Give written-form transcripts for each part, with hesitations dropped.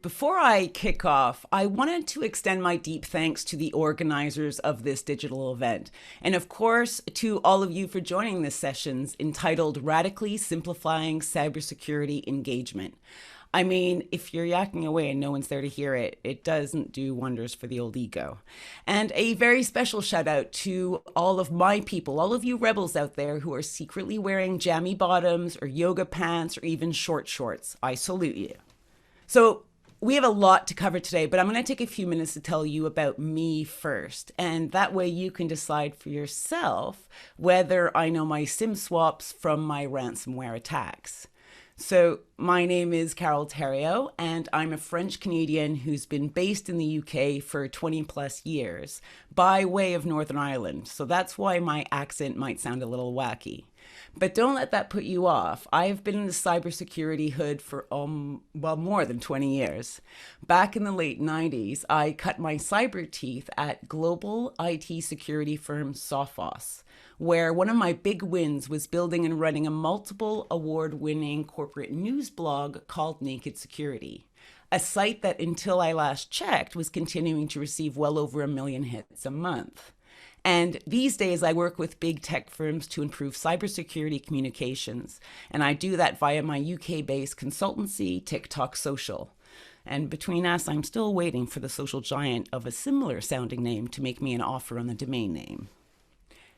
Before I kick off, I wanted to extend my deep thanks to the organizers of this digital event, and of course, to all of you for joining this sessions entitled Radically Simplifying Cybersecurity Engagement. I mean, if you're yakking away and no one's there to hear it, it doesn't do wonders for the old ego. And a very special shout out to all of my people, all of you rebels out there who are secretly wearing jammy bottoms or yoga pants or even short shorts. I salute you. So, we have a lot to cover today, but I'm going to take a few minutes to tell you about me first. And that way you can decide for yourself whether I know my SIM swaps from my ransomware attacks. So my name is Carole Theriault, and I'm a French Canadian who's been based in the UK for 20 plus years by way of Northern Ireland. So that's why my accent might sound a little wacky. But don't let that put you off. I've been in the cybersecurity hood for, more than 20 years. Back in the late 90s, I cut my cyber teeth at global IT security firm Sophos, where one of my big wins was building and running a multiple award-winning corporate news blog called Naked Security, a site that until I last checked was continuing to receive well over 1 million hits a month. And these days, I work with big tech firms to improve cybersecurity communications. And I do that via my UK-based consultancy, Tock Social. And between us, I'm still waiting for the social giant of a similar sounding name to make me an offer on the domain name.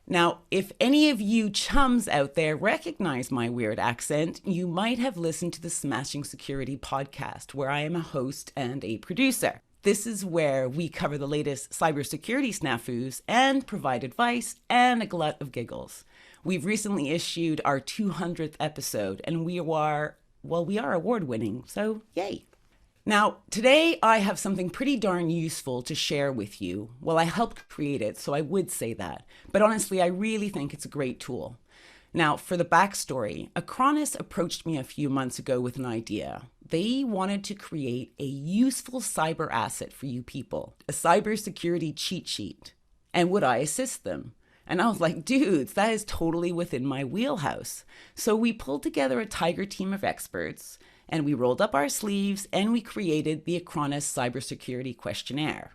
Now, if any of you chums out there recognize my weird accent, you might have listened to the Smashing Security podcast, where I am a host and a producer. This is where we cover the latest cybersecurity snafus and provide advice and a glut of giggles. We've recently issued our 200th episode, and we are award-winning, so yay. Now, today I have something pretty darn useful to share with you. Well, I helped create it, so I would say that. But honestly, I really think it's a great tool. Now, for the backstory, Acronis approached me a few months ago with an idea. They wanted to create a useful cyber asset for you people, a cybersecurity cheat sheet. And would I assist them? And I was like, dudes, that is totally within my wheelhouse. So we pulled together a tiger team of experts, and we rolled up our sleeves, and we created the Acronis Cybersecurity Questionnaire.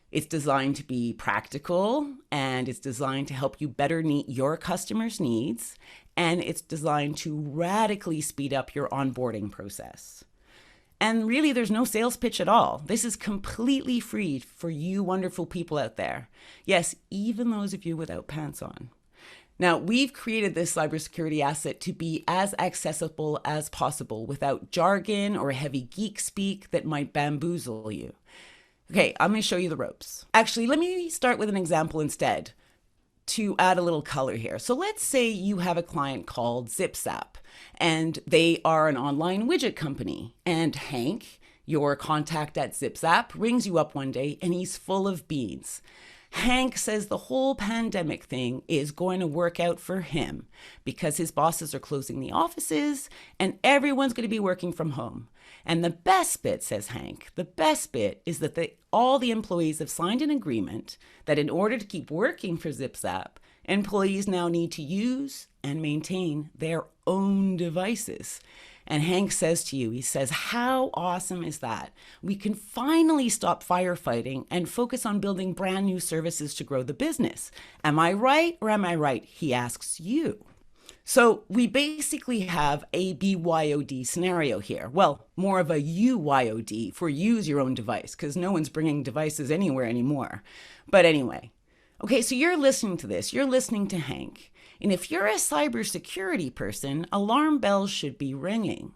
It's designed to be practical, and it's designed to help you better meet your customers' needs, and it's designed to radically speed up your onboarding process. And really, there's no sales pitch at all. This is completely free for you wonderful people out there. Yes, even those of you without pants on. Now, we've created this cybersecurity asset to be as accessible as possible without jargon or heavy geek speak that might bamboozle you. Okay, I'm going to show you the ropes. Actually, let me start with an example instead to add a little color here. So let's say you have a client called ZipZap, and they are an online widget company. And Hank, your contact at ZipZap, rings you up one day and he's full of beans. Hank says the whole pandemic thing is going to work out for him because his bosses are closing the offices and everyone's going to be working from home. And the best bit, says Hank, the best bit is that all the employees have signed an agreement that in order to keep working for ZipZap, employees now need to use and maintain their own devices. And Hank says to you, he says, how awesome is that? We can finally stop firefighting and focus on building brand new services to grow the business. Am I right or am I right? He asks you. So we basically have a BYOD scenario here. Well, more of a UYOD for use your own device, because no one's bringing devices anywhere anymore. But anyway, okay, so you're listening to this. You're listening to Hank. And if you're a cybersecurity person, alarm bells should be ringing.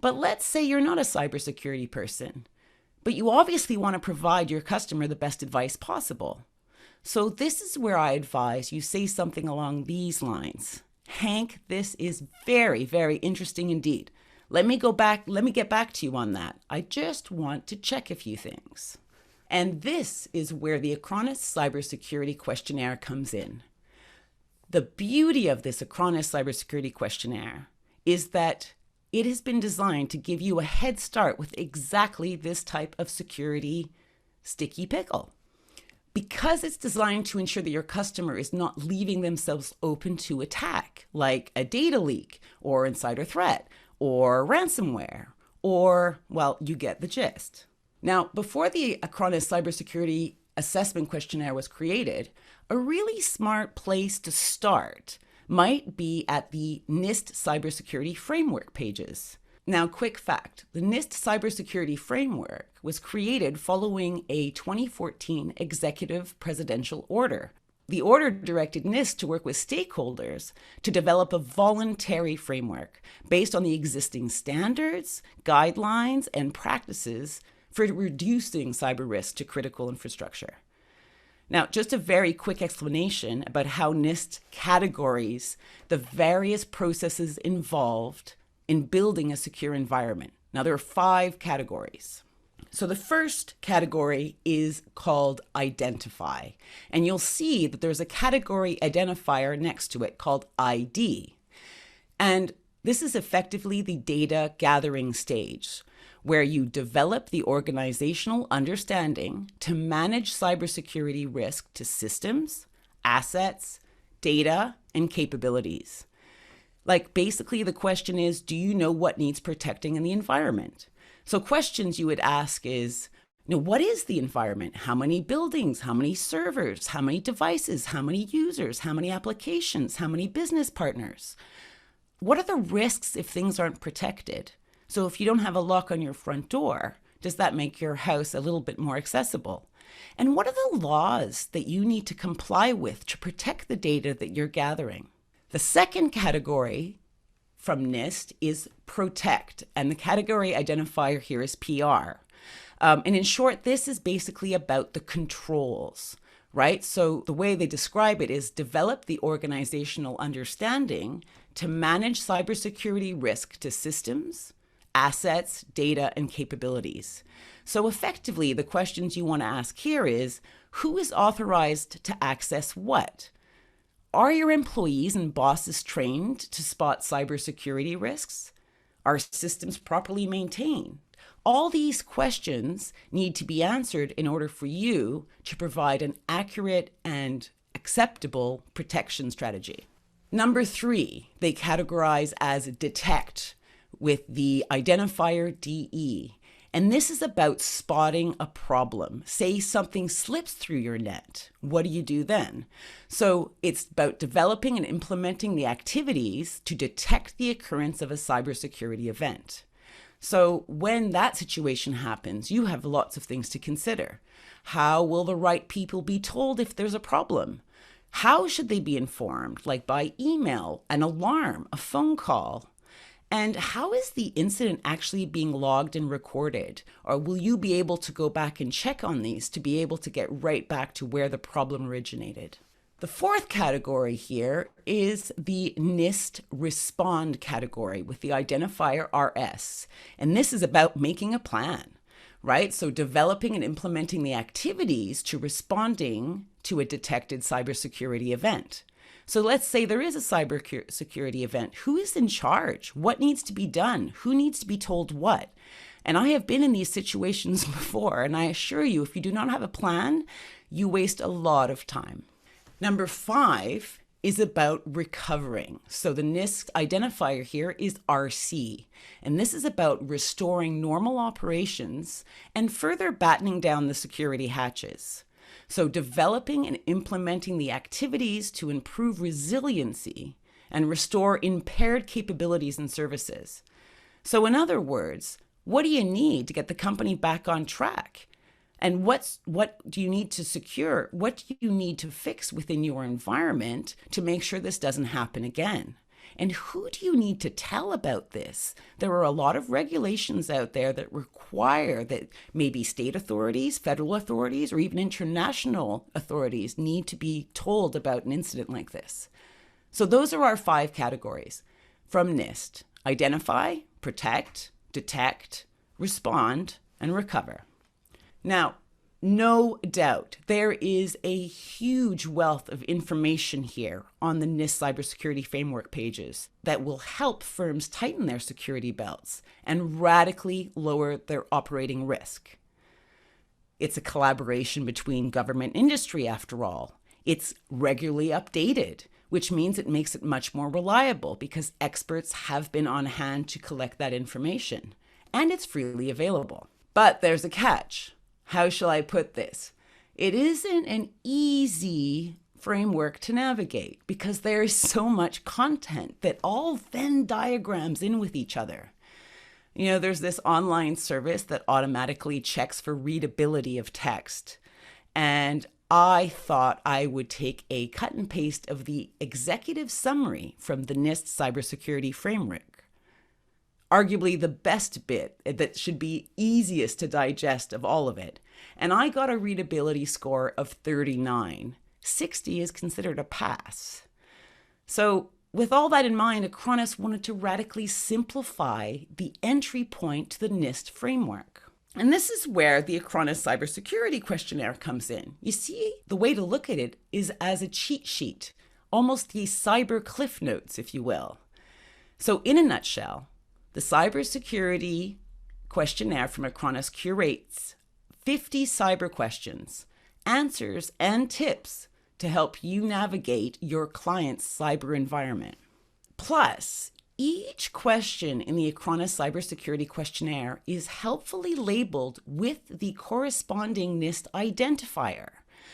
But let's say you're not a cybersecurity person, but you obviously want to provide your customer the best advice possible. So this is where I advise you say something along these lines. Hank, this is very, very interesting indeed. Let me get back to you on that. I just want to check a few things. And this is where the Acronis Cybersecurity Questionnaire comes in. The beauty of this Acronis Cybersecurity Questionnaire is that it has been designed to give you a head start with exactly this type of security sticky pickle. Because it's designed to ensure that your customer is not leaving themselves open to attack, like a data leak or insider threat or ransomware or, well, you get the gist. Now, before the Acronis Cybersecurity Assessment Questionnaire was created, a really smart place to start might be at the NIST Cybersecurity Framework pages. Now, quick fact, the NIST Cybersecurity Framework was created following a 2014 executive presidential order. The order directed NIST to work with stakeholders to develop a voluntary framework based on the existing standards, guidelines, and practices for reducing cyber risk to critical infrastructure. Now, just a very quick explanation about how NIST categories the various processes involved in building a secure environment. Now, there are 5 categories. So the first category is called identify, and you'll see that there's a category identifier next to it called ID. And this is effectively the data gathering stage, where you develop the organizational understanding to manage cybersecurity risk to systems, assets, data, and capabilities. Like basically the question is, do you know what needs protecting in the environment? So questions you would ask is, what is the environment? How many buildings? How many servers? How many devices? How many users? How many applications? How many business partners? What are the risks if things aren't protected? So if you don't have a lock on your front door, does that make your house a little bit more accessible? And what are the laws that you need to comply with to protect the data that you're gathering? The second category from NIST is protect, and the category identifier here is PR. And in short, this is basically about the controls, right? So the way they describe it is develop the organizational understanding to manage cybersecurity risk to systems, assets, data, and capabilities. So effectively, the questions you want to ask here is, who is authorized to access what? Are your employees and bosses trained to spot cybersecurity risks? Are systems properly maintained? All these questions need to be answered in order for you to provide an accurate and acceptable protection strategy. Number 3, they categorize as detect with the identifier DE. And this is about spotting a problem. Say something slips through your net. What do you do then? So it's about developing and implementing the activities to detect the occurrence of a cybersecurity event. So when that situation happens, you have lots of things to consider. How will the right people be told if there's a problem? How should they be informed? Like by email, an alarm, a phone call? And how is the incident actually being logged and recorded? Or will you be able to go back and check on these to be able to get right back to where the problem originated? The fourth category here is the NIST respond category with the identifier RS. And this is about making a plan, right? So developing and implementing the activities to responding to a detected cybersecurity event. So let's say there is a cybersecurity event. Who is in charge? What needs to be done? Who needs to be told what? And I have been in these situations before, and I assure you, if you do not have a plan, you waste a lot of time. Number 5 is about recovering. So the NIST identifier here is RC, and this is about restoring normal operations and further battening down the security hatches. So developing and implementing the activities to improve resiliency and restore impaired capabilities and services. So in other words, what do you need to get the company back on track? And what do you need to secure? What do you need to fix within your environment to make sure this doesn't happen again? And who do you need to tell about this? There are a lot of regulations out there that require that maybe state authorities, federal authorities, or even international authorities need to be told about an incident like this. So those are our 5 categories from NIST: identify, protect, detect, respond, and recover. Now, no doubt, there is a huge wealth of information here on the NIST Cybersecurity Framework pages that will help firms tighten their security belts and radically lower their operating risk. It's a collaboration between government and industry, after all. It's regularly updated, which means it makes it much more reliable because experts have been on hand to collect that information. and it's freely available. But there's a catch. How shall I put this? It isn't an easy framework to navigate because there is so much content that all Venn diagrams in with each other. You know, there's this online service that automatically checks for readability of text. And I thought I would take a cut and paste of the executive summary from the NIST Cybersecurity Framework. Arguably the best bit that should be easiest to digest of all of it. And I got a readability score of 39. 60 is considered a pass. So with all that in mind, Acronis wanted to radically simplify the entry point to the NIST framework. And this is where the Acronis Cybersecurity Questionnaire comes in. You see, the way to look at it is as a cheat sheet, almost the cyber cliff notes, if you will. So in a nutshell, the Cybersecurity Questionnaire from Acronis curates 50 cyber questions, answers, and tips to help you navigate your client's cyber environment. Plus, each question in the Acronis Cybersecurity Questionnaire is helpfully labeled with the corresponding NIST identifier,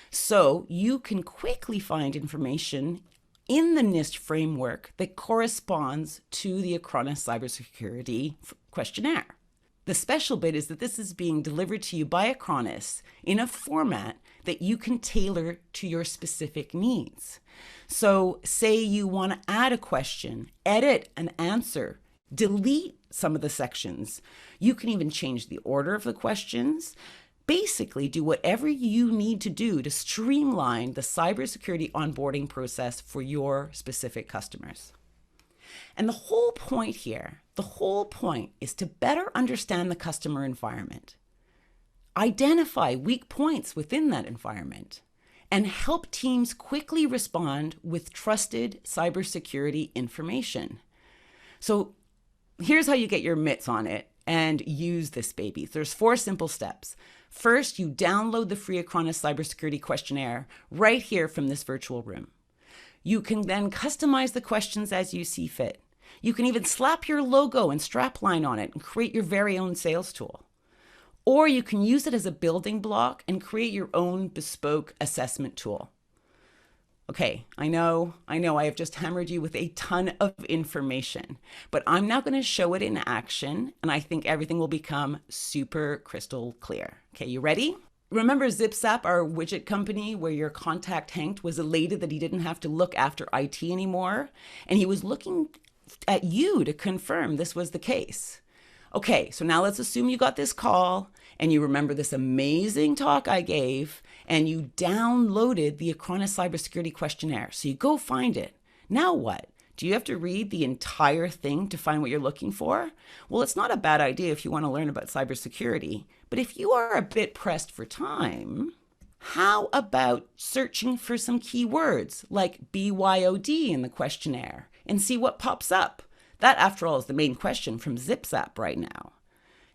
so you can quickly find information in the NIST framework that corresponds to the Acronis Cybersecurity Questionnaire. The special bit is that this is being delivered to you by Acronis in a format that you can tailor to your specific needs. So say you want to add a question, edit an answer, delete some of the sections. You can even change the order of the questions. Basically, do whatever you need to do to streamline the cybersecurity onboarding process for your specific customers. And the whole point is to better understand the customer environment, identify weak points within that environment, and help teams quickly respond with trusted cybersecurity information. So here's how you get your mitts on it and use this baby. There's 4 simple steps. First, you download the free Acronis Cybersecurity Questionnaire right here from this virtual room. You can then customize the questions as you see fit. You can even slap your logo and strapline on it and create your very own sales tool. Or you can use it as a building block and create your own bespoke assessment tool. Okay, I know I have just hammered you with a ton of information, but I'm now going to show it in action, and I think everything will become super crystal clear. Okay, you ready? Remember ZipZap, our widget company, where your contact Hank was elated that he didn't have to look after IT anymore, and he was looking at you to confirm this was the case. Okay, so now let's assume you got this call and you remember this amazing talk I gave and you downloaded the Acronis Cybersecurity Questionnaire. So you go find it. Now what? Do you have to read the entire thing to find what you're looking for? Well, it's not a bad idea if you want to learn about cybersecurity, but if you are a bit pressed for time, how about searching for some keywords like BYOD in the questionnaire and see what pops up? That, after all, is the main question from ZipZap right now.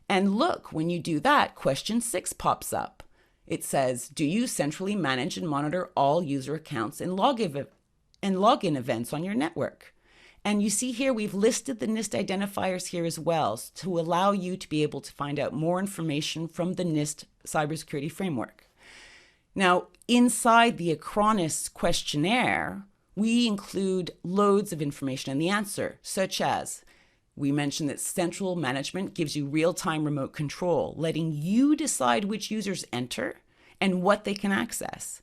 And look, when you do that, question 6 pops up. It says, do you centrally manage and monitor all user accounts and login events on your network? And you see here, we've listed the NIST identifiers here as well to allow you to be able to find out more information from the NIST Cybersecurity Framework. Now, inside the Acronis questionnaire, we include loads of information in the answer, such as we mentioned that central management gives you real-time remote control, letting you decide which users enter and what they can access.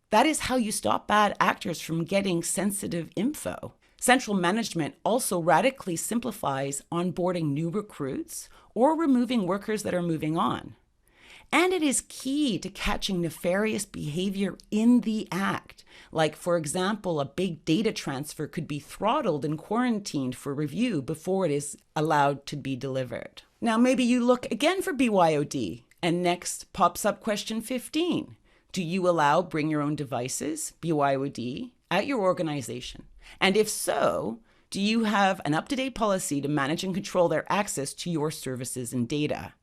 That is how you stop bad actors from getting sensitive info. Central management also radically simplifies onboarding new recruits or removing workers that are moving on. And it is key to catching nefarious behavior in the act. Like, for example, a big data transfer could be throttled and quarantined for review before it is allowed to be delivered. Now, maybe you look again for BYOD, and next pops up question 15. Do you allow bring your own devices, BYOD, at your organization? And if so, do you have an up-to-date policy to manage and control their access to your services and data?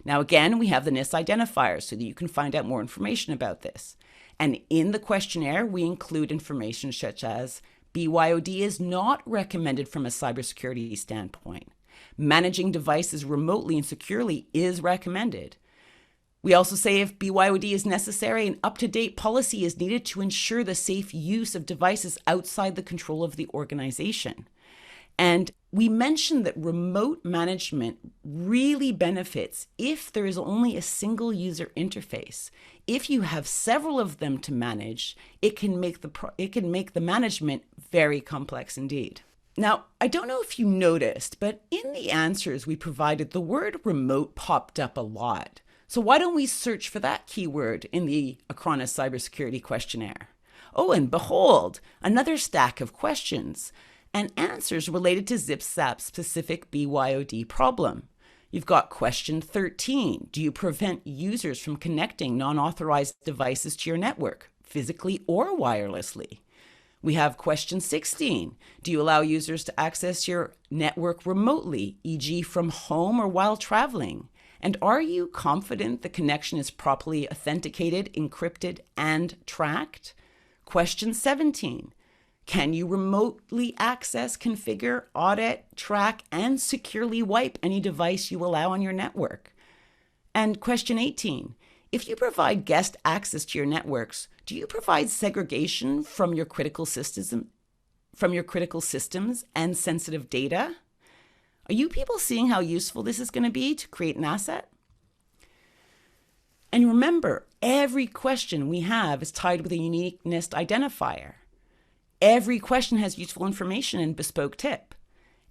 Now, again, we have the NIST identifiers so that you can find out more information about this. And in the questionnaire, we include information such as BYOD is not recommended from a cybersecurity standpoint. Managing devices remotely and securely is recommended. We also say if BYOD is necessary, an up-to-date policy is needed to ensure the safe use of devices outside the control of the organization. And we mentioned that remote management really benefits if there is only a single user interface. If you have several of them to manage, it can make the management very complex indeed. Now, I don't know if you noticed, but in the answers we provided, the word remote popped up a lot. So why don't we search for that keyword in the Acronis Cybersecurity Questionnaire? Oh, and behold, another stack of questions and answers related to ZipZap's specific BYOD problem. You've got question 13. Do you prevent users from connecting non-authorized devices to your network, physically or wirelessly? We have question 16. Do you allow users to access your network remotely, e.g. from home or while traveling? And are you confident the connection is properly authenticated, encrypted, and tracked? Question 17. Can you remotely access, configure, audit, track, and securely wipe any device you allow on your network? And question 18. If you provide guest access to your networks, do you provide segregation from your critical systems and sensitive data? Are you people seeing how useful this is going to be to create an asset? And remember, every question we have is tied with a uniqueness identifier. Every question has useful information and bespoke tip.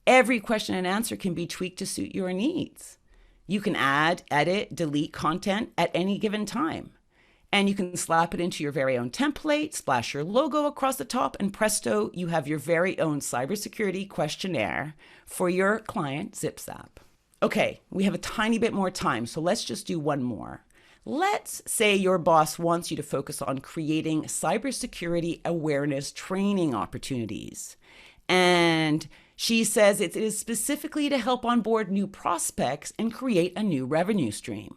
Every question and answer can be tweaked to suit your needs. You can add, edit, delete content at any given time. And you can slap it into your very own template, splash your logo across the top, and presto, you have your very own cybersecurity questionnaire for your client, ZipZap. Okay, we have a tiny bit more time, so let's just do one more. Let's say your boss wants you to focus on creating cybersecurity awareness training opportunities. And she says it is specifically to help onboard new prospects and create a new revenue stream.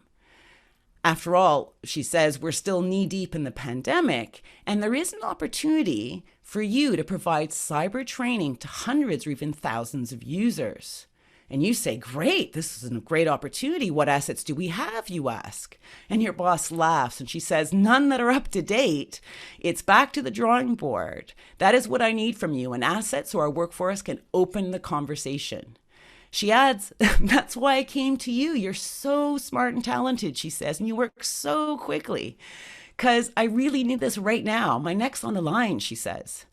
After all, she says, we're still knee-deep in the pandemic, and there is an opportunity for you to provide cyber training to hundreds or even thousands of users. And you say, great, this is a great opportunity. What assets do we have, you ask? And your boss laughs and she says, none that are up to date. It's back to the drawing board. That is what I need from you, an asset so our workforce can open the conversation. She adds, that's why I came to you. You're so smart and talented, she says, and you work so quickly because I really need this right now. My neck's on the line, she says.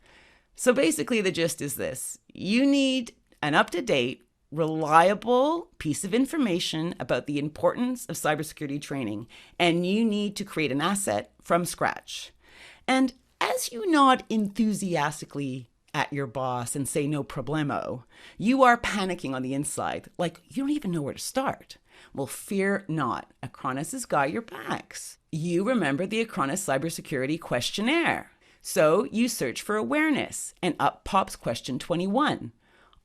So basically the gist is this. You need an up-to-date, reliable piece of information about the importance of cybersecurity training, and you need to create an asset from scratch. And as you nod enthusiastically at your boss and say no problemo, you are panicking on the inside, like you don't even know where to start. Well, fear not. Acronis has got your backs. You remember the Acronis Cybersecurity Questionnaire. So you search for awareness, and up pops question 21.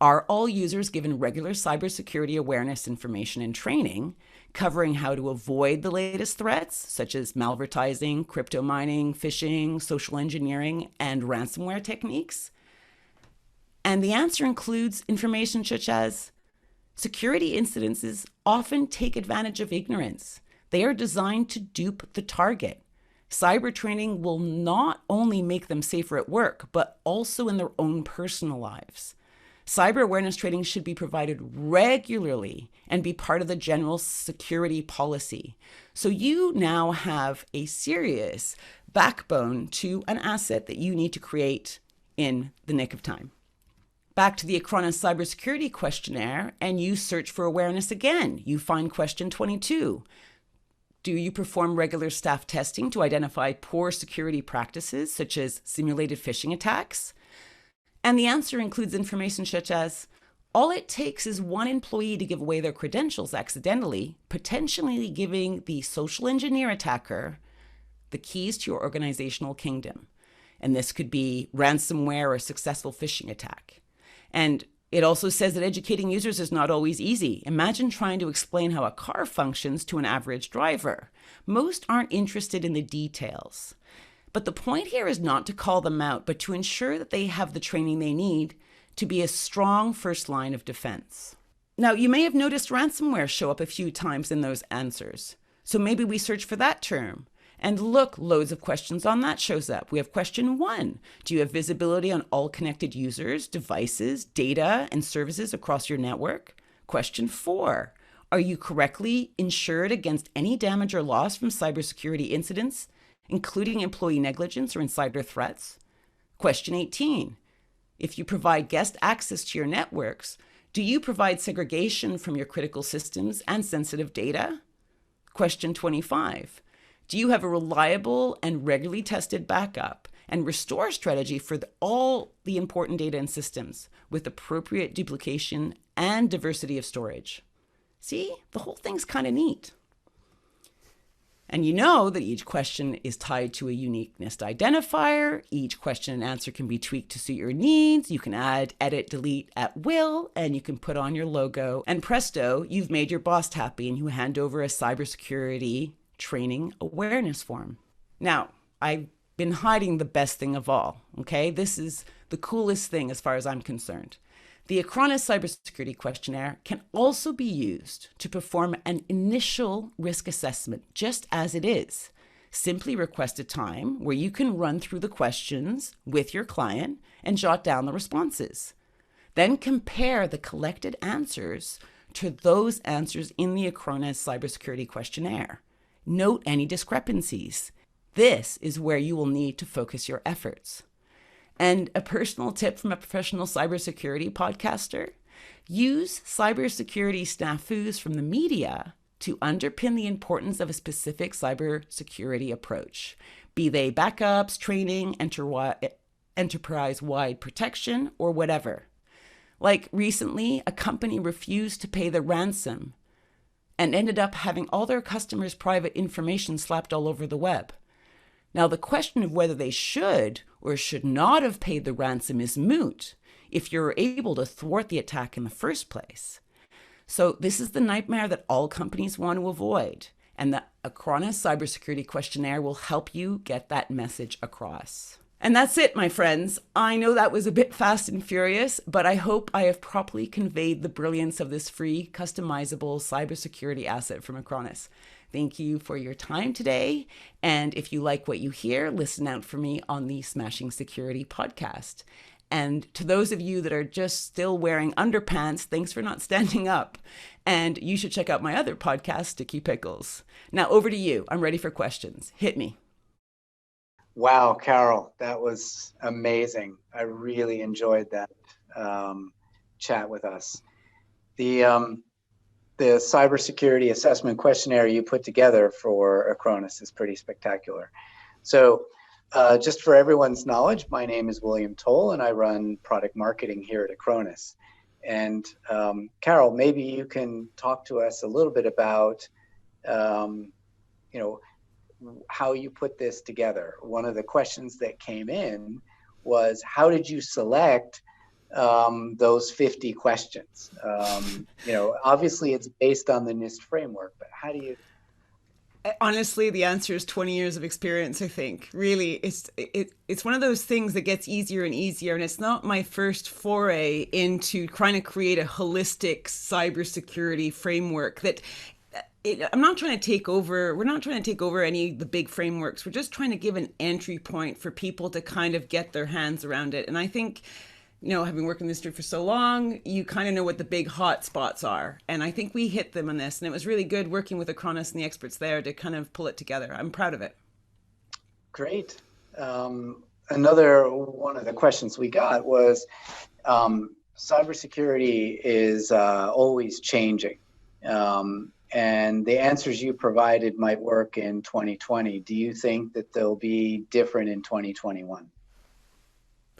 Are all users given regular cybersecurity awareness information and training, covering how to avoid the latest threats, such as malvertising, crypto mining, phishing, social engineering, and ransomware techniques? And the answer includes information such as security incidences often take advantage of ignorance. They are designed to dupe the target. Cyber training will not only make them safer at work, but also in their own personal lives. Cyber awareness training should be provided regularly and be part of the general security policy. So you now have a serious backbone to an asset that you need to create in the nick of time. Back to the Acronis Cybersecurity Questionnaire, and you search for awareness again. You find question 22. Do you perform regular staff testing to identify poor security practices, such as simulated phishing attacks? And the answer includes information such as, all it takes is one employee to give away their credentials accidentally, potentially giving the social engineer attacker the keys to your organizational kingdom. And this could be ransomware or a successful phishing attack. And it also says that educating users is not always easy. Imagine trying to explain how a car functions to an average driver. Most aren't interested in the details. But the point here is not to call them out, but to ensure that they have the training they need to be a strong first line of defense. Now, you may have noticed ransomware show up a few times in those answers. So maybe we search for that term. And look, loads of questions on that shows up. We have question 1. Do you have visibility on all connected users, devices, data, and services across your network? Question 4. Are you correctly insured against any damage or loss from cybersecurity incidents, including employee negligence or insider threats? Question 18. If you provide guest access to your networks, do you provide segregation from your critical systems and sensitive data? Question 25. Do you have a reliable and regularly tested backup and restore strategy for all the important data and systems with appropriate duplication and diversity of storage? See, the whole thing's kind of neat. And you know that each question is tied to a unique NIST identifier. Each question and answer can be tweaked to suit your needs. You can add, edit, delete at will, and you can put on your logo. And presto, you've made your boss happy and you hand over a cybersecurity training awareness form. Now, I've been hiding the best thing of all, okay? This is the coolest thing as far as I'm concerned. The Acronis Cybersecurity Questionnaire can also be used to perform an initial risk assessment, just as it is. Simply request a time where you can run through the questions with your client and jot down the responses. Then compare the collected answers to those answers in the Acronis Cybersecurity Questionnaire. Note any discrepancies. This is where you will need to focus your efforts. And a personal tip from a professional cybersecurity podcaster: use cybersecurity snafus from the media to underpin the importance of a specific cybersecurity approach, be they backups, training, enterprise-wide protection, or whatever. Like recently, a company refused to pay the ransom and ended up having all their customers' private information slapped all over the web. Now, the question of whether they should or should not have paid the ransom is moot if you're able to thwart the attack in the first place. So this is the nightmare that all companies want to avoid, and the Acronis Cybersecurity Questionnaire will help you get that message across. And that's it, my friends. I know that was a bit fast and furious, but I hope I have properly conveyed the brilliance of this free, customizable cybersecurity asset from Acronis. Thank you for your time today. And if you like what you hear, listen out for me on the Smashing Security podcast. And to those of you that are just still wearing underpants, thanks for not standing up. And you should check out my other podcast, Sticky Pickles. Now over to you. I'm ready for questions. Hit me. Wow, Carole, that was amazing. I really enjoyed that chat with us. The cybersecurity assessment questionnaire you put together for Acronis is pretty spectacular. So just for everyone's knowledge, my name is William Toll and I run product marketing here at Acronis. And Carole, maybe you can talk to us a little bit about, how you put this together. One of the questions that came in was, how did you select those 50 questions? Obviously it's based on the NIST framework, but how do you? Honestly, the answer is 20 years of experience, I think. Really, it's one of those things that gets easier and easier. And it's not my first foray into trying to create a holistic cybersecurity framework that I'm not trying to take over. We're not trying to take over any of the big frameworks. We're just trying to give an entry point for people to kind of get their hands around it. And I think, having worked in the industry for so long, you kind of know what the big hot spots are. And I think we hit them on this. And it was really good working with Acronis and the experts there to kind of pull it together. I'm proud of it. Great. Another one of the questions we got was, cybersecurity is always changing. And the answers you provided might work in 2020. Do you think that they'll be different in 2021?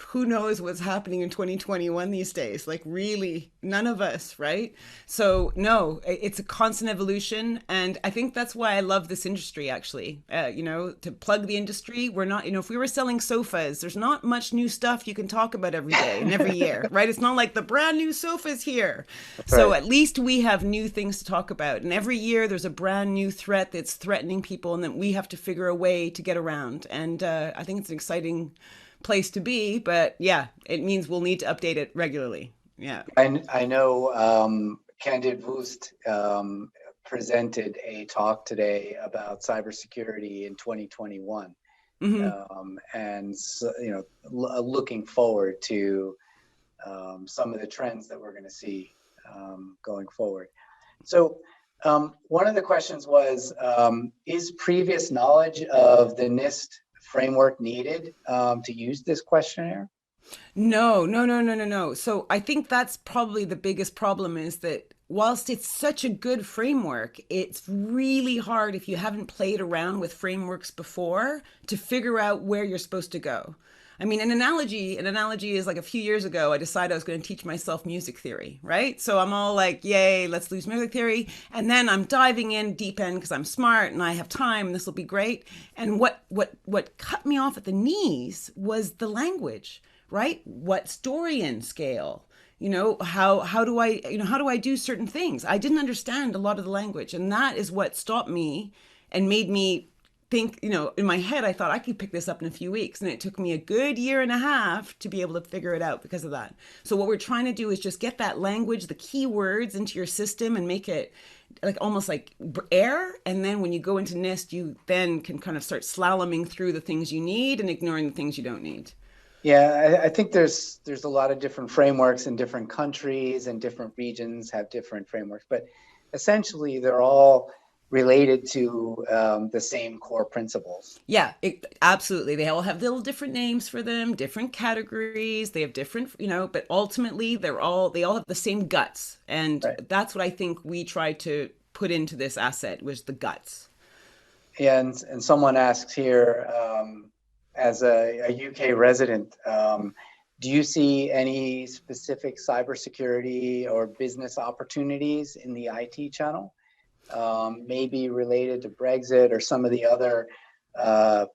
Who knows what's happening in 2021 these days? Like really, none of us, right? So no, it's a constant evolution. And I think that's why I love this industry, actually. To plug the industry, we're not, if we were selling sofas, there's not much new stuff you can talk about every day and every year, right? It's not like the brand new sofa's here. Right. So at least we have new things to talk about. And every year there's a brand new threat that's threatening people and that we have to figure a way to get around. And I think it's an exciting place to be, but yeah, it means we'll need to update it regularly. Yeah. I know Candid Wust presented a talk today about cybersecurity in 2021, and so, looking forward to some of the trends that we're going to see going forward. So one of the questions was, is previous knowledge of the NIST framework needed to use this questionnaire? No. So I think that's probably the biggest problem, is that whilst it's such a good framework, it's really hard if you haven't played around with frameworks before to figure out where you're supposed to go. I mean, an analogy is like a few years ago, I decided I was going to teach myself music theory, right? So I'm all like, yay, let's lose music theory. And then I'm diving in deep end because I'm smart and I have time and this will be great. And what cut me off at the knees was the language, right? What Storian scale? How do I do certain things? I didn't understand a lot of the language, and that is what stopped me and made me think, in my head, I thought I could pick this up in a few weeks. And it took me a good year and a half to be able to figure it out because of that. So what we're trying to do is just get that language, the key words into your system and make it like almost like air. And then when you go into NIST, you then can kind of start slaloming through the things you need and ignoring the things you don't need. Yeah, I think there's a lot of different frameworks in different countries, and different regions have different frameworks, but essentially they're all related to the same core principles. Yeah, absolutely. They all have little different names for them, different categories. They have different, but ultimately they all have the same guts. And right. That's what I think we tried to put into this asset, was the guts. Yeah, and someone asks here, as a UK resident, do you see any specific cybersecurity or business opportunities in the IT channel? Maybe related to Brexit or some of the other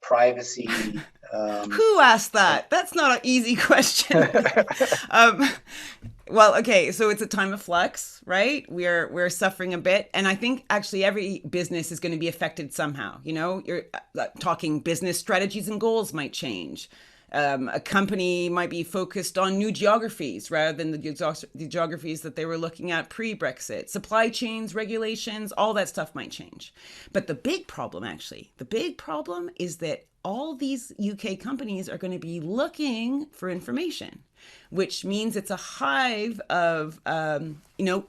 privacy. Who asked that? That's not an easy question. Well, okay, so it's a time of flux, right? We're suffering a bit, and I think actually every business is going to be affected somehow. You're talking business strategies and goals might change. A company might be focused on new geographies rather than the geographies that they were looking at pre-Brexit. Supply chains, regulations, all that stuff might change. But the big problem is that all these UK companies are going to be looking for information, which means it's a hive of,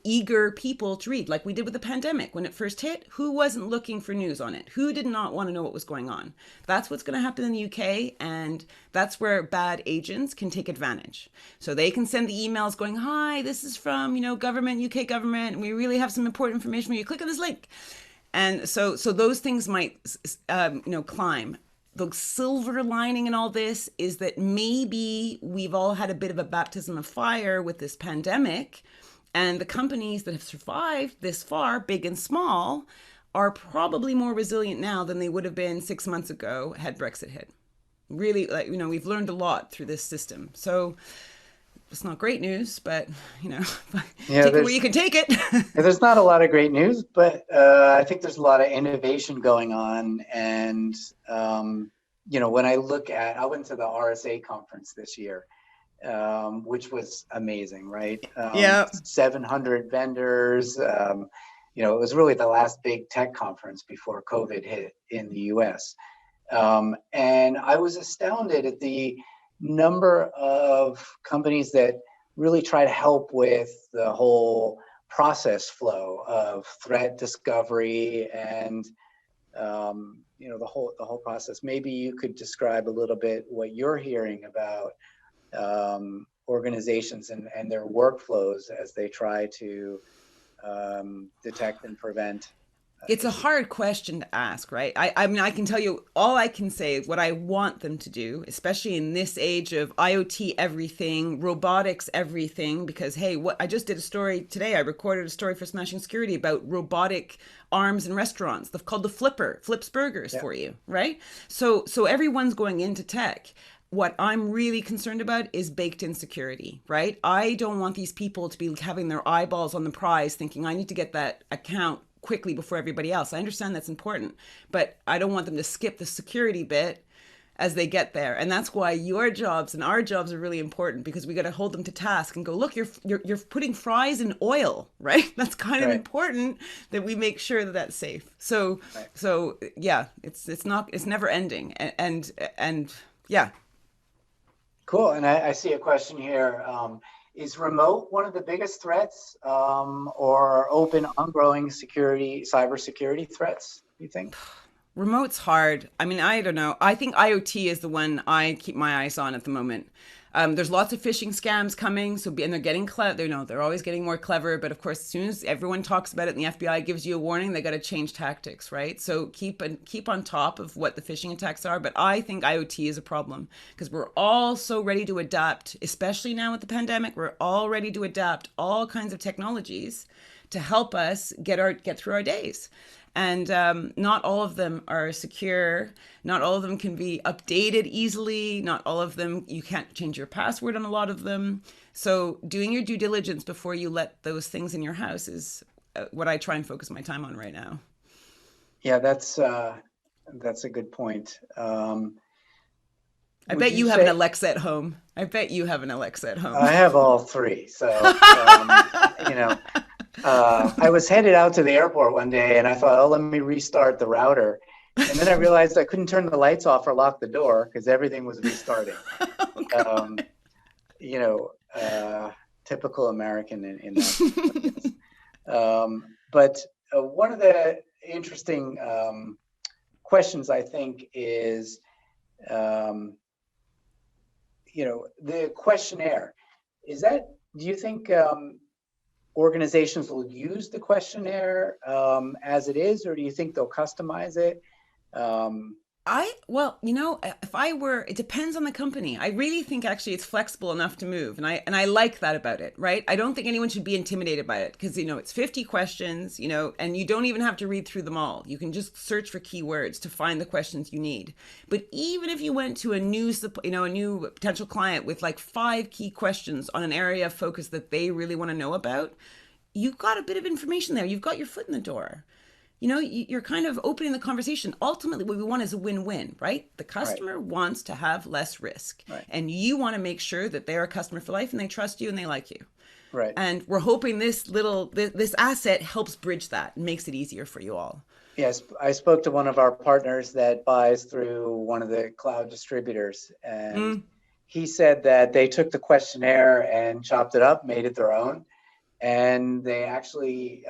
eager people to read, like we did with the pandemic. When it first hit, who wasn't looking for news on it? Who did not want to know what was going on? That's what's going to happen in the UK, and that's where bad agents can take advantage. So they can send the emails going, hi, this is from, government, UK government, and we really have some important information for you. Click on this link. And so those things might, climb. The silver lining in all this is that maybe we've all had a bit of a baptism of fire with this pandemic, and the companies that have survived this far, big and small, are probably more resilient now than they would have been 6 months ago had Brexit hit. Really, we've learned a lot through this system. So it's not great news, but, take it where you can take it. There's not a lot of great news, but I think there's a lot of innovation going on. And, when I went to the RSA conference this year, which was amazing, right? 700 vendors. It was really the last big tech conference before COVID hit in the US. And I was astounded at the number of companies that really try to help with the whole process flow of threat discovery and the whole process. Maybe you could describe a little bit what you're hearing about organizations and their workflows as they try to detect and prevent. It's a hard question to ask, right? I mean, I can tell you, all I can say is what I want them to do, especially in this age of IoT everything, robotics everything, because, hey, I just did a story today. I recorded a story for Smashing Security about robotic arms in restaurants. They've called the flips burgers for you, right? So everyone's going into tech. What I'm really concerned about is baked in security, right? I don't want these people to be having their eyeballs on the prize thinking I need to get that account quickly before everybody else. I understand that's important, but I don't want them to skip the security bit as they get there. And that's why your jobs and our jobs are really important, because we got to hold them to task and go, look, you're putting fries in oil, right? That's kind of important that we make sure that that's safe. So yeah, it's never ending. And yeah. Cool. And I see a question here. Is remote one of the biggest threats, or open, ongoing cybersecurity threats, do you think? Remote's hard. I mean, I don't know. I think IoT is the one I keep my eyes on at the moment. There's lots of phishing scams coming, and they're getting clever. They're always getting more clever. But of course, as soon as everyone talks about it and the FBI gives you a warning, they got to change tactics, right? So keep on top of what the phishing attacks are. But I think IoT is a problem, because we're all so ready to adapt, especially now with the pandemic. We're all ready to adapt all kinds of technologies to help us get through our days. And not all of them are secure. Not all of them can be updated easily. Not all of them, you can't change your password on a lot of them. So doing your due diligence before you let those things in your house is what I try and focus my time on right now. Yeah, that's a good point. I bet you have an Alexa at home. I have all three. So, I was headed out to the airport one day and I thought, let me restart the router. And then I realized I couldn't turn the lights off or lock the door because everything was restarting. Typical American in that. But one of the interesting questions, I think, is, the questionnaire. Do you think organizations will use the questionnaire as it is, or do you think they'll customize it? It depends on the company. I really think actually it's flexible enough to move. And I like that about it, right? I don't think anyone should be intimidated by it, because, it's 50 questions, and you don't even have to read through them all. You can just search for keywords to find the questions you need. But even if you went to a new potential client with like 5 key questions on an area of focus that they really want to know about, you've got a bit of information there. You've got your foot in the door. You're kind of opening the conversation. Ultimately, what we want is a win-win, right? The customer wants to have less risk. Right. And you want to make sure that they're a customer for life and they trust you and they like you. Right. And we're hoping this asset helps bridge that and makes it easier for you all. Yes, I spoke to one of our partners that buys through one of the cloud distributors, and he said that they took the questionnaire and chopped it up, made it their own, and they actually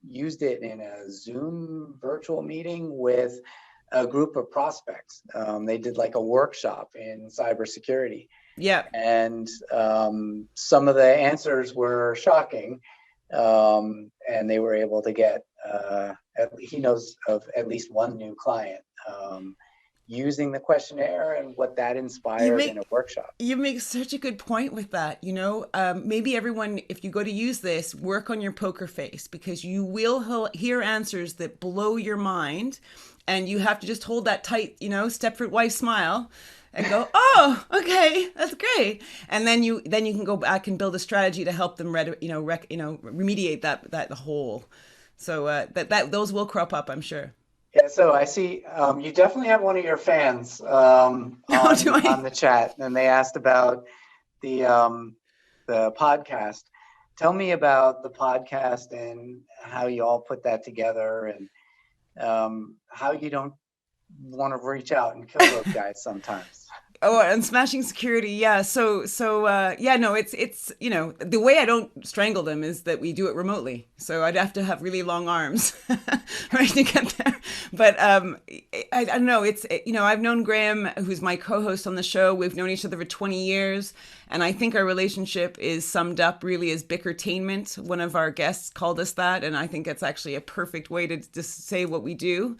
used it in a Zoom virtual meeting with a group of prospects. They did like a workshop in cybersecurity. Yeah. And some of the answers were shocking. And they were able to get, he knows of at least one new client using the questionnaire and what that inspired in a workshop. You make such a good point with that. Maybe everyone, if you go to use this, work on your poker face, because you will hear answers that blow your mind, and you have to just hold that tight, Stepford wife smile and go, oh, okay, that's great. And then you can go back and build a strategy to help them remediate that hole. So that those will crop up, I'm sure. Yeah, so I see you definitely have one of your fans on the chat, and they asked about the podcast. Tell me about the podcast and how you all put that together, and how you don't want to reach out and kill those guys sometimes. Oh, and smashing security. Yeah. It's the way I don't strangle them is that we do it remotely. So I'd have to have really long arms, right, to get there. But I don't know. I've known Graham, who's my co-host on the show. We've known each other for 20 years. And I think our relationship is summed up really as bickertainment. One of our guests called us that. And I think it's actually a perfect way to just say what we do.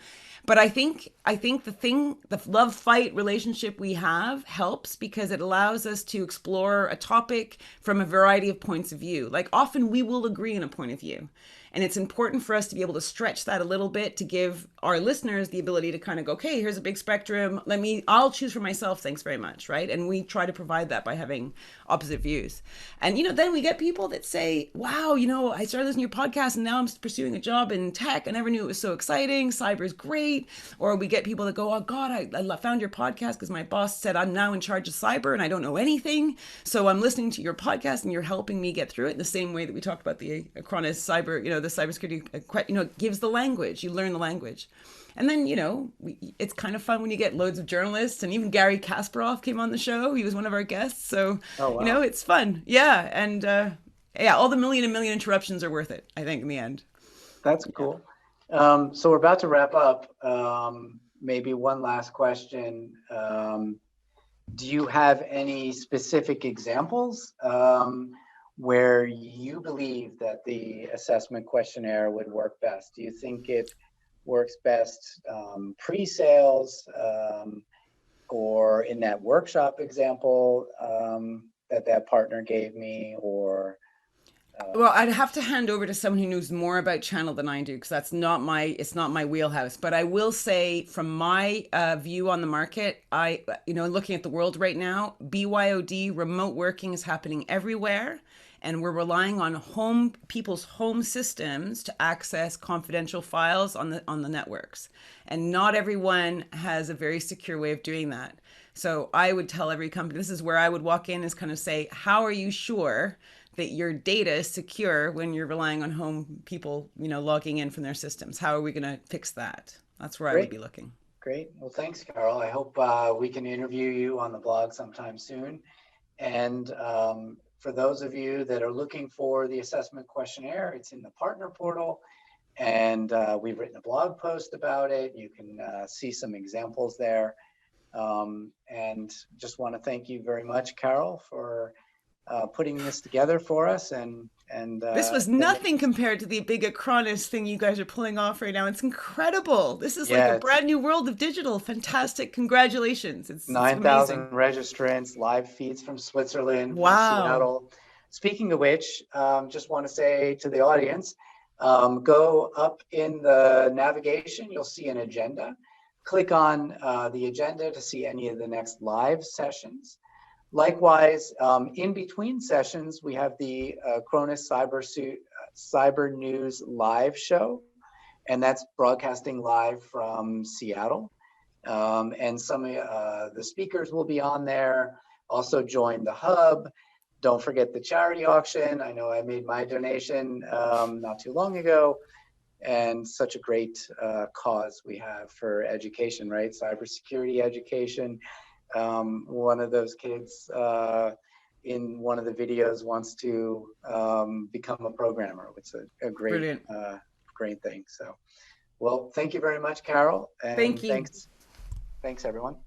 But I think the love fight relationship we have helps, because it allows us to explore a topic from a variety of points of view. Like often we will agree on a point of view. And it's important for us to be able to stretch that a little bit to give our listeners the ability to kind of go, okay, here's a big spectrum. I'll choose for myself. Thanks very much. Right. And we try to provide that by having opposite views. And, then we get people that say, wow, I started listening to your podcast and now I'm pursuing a job in tech. I never knew it was so exciting. Cyber is great. Or we get people that go, oh God, I found your podcast because my boss said I'm now in charge of cyber and I don't know anything. So I'm listening to your podcast and you're helping me get through it in the same way that we talked about the Acronis cyber, the cybersecurity, gives the language, you learn the language. And then, it's kind of fun when you get loads of journalists, and even Gary Kasparov came on the show. He was one of our guests. So, oh, wow. It's fun. Yeah. And all the million interruptions are worth it, I think, in the end. That's cool. Yeah. So we're about to wrap up. Maybe one last question. Do you have any specific examples where you believe that the assessment questionnaire would work best? Do you think it works best pre-sales or in that workshop example that partner gave me, or well, I'd have to hand over to someone who knows more about channel than I do, because it's not my wheelhouse. But I will say, from my view on the market, looking at the world right now, BYOD, remote working, is happening everywhere. And we're relying on people's home systems to access confidential files on the networks. And not everyone has a very secure way of doing that. So I would tell every company, this is where I would walk in, is kind of say, how are you sure that your data is secure when you're relying on home people, logging in from their systems? How are we going to fix that? That's where I would be looking. Great. Well, thanks, Carole. I hope we can interview you on the blog sometime soon. And for those of you that are looking for the assessment questionnaire, it's in the partner portal. And we've written a blog post about it. You can see some examples there. And just want to thank you very much, Carole, for putting this together for us. And this was nothing compared to the big Acronis thing you guys are pulling off right now. It's incredible. This is like a brand new world of digital. Fantastic. Congratulations. It's 9,000 registrants, live feeds from Switzerland, wow. From Seattle. Speaking of which, just want to say to the audience, go up in the navigation, you'll see an agenda. Click on the agenda to see any of the next live sessions. Likewise, in between sessions, we have the Acronis Cyber News live show, and that's broadcasting live from Seattle. And some of the speakers will be on there. Also join the hub. Don't forget the charity auction. I know I made my donation not too long ago, and such a great cause we have for education, right? Cybersecurity education. One of those kids in one of the videos wants to become a programmer, which is a great, great thing. So, well, thank you very much, Carole. And thank you. Thanks everyone.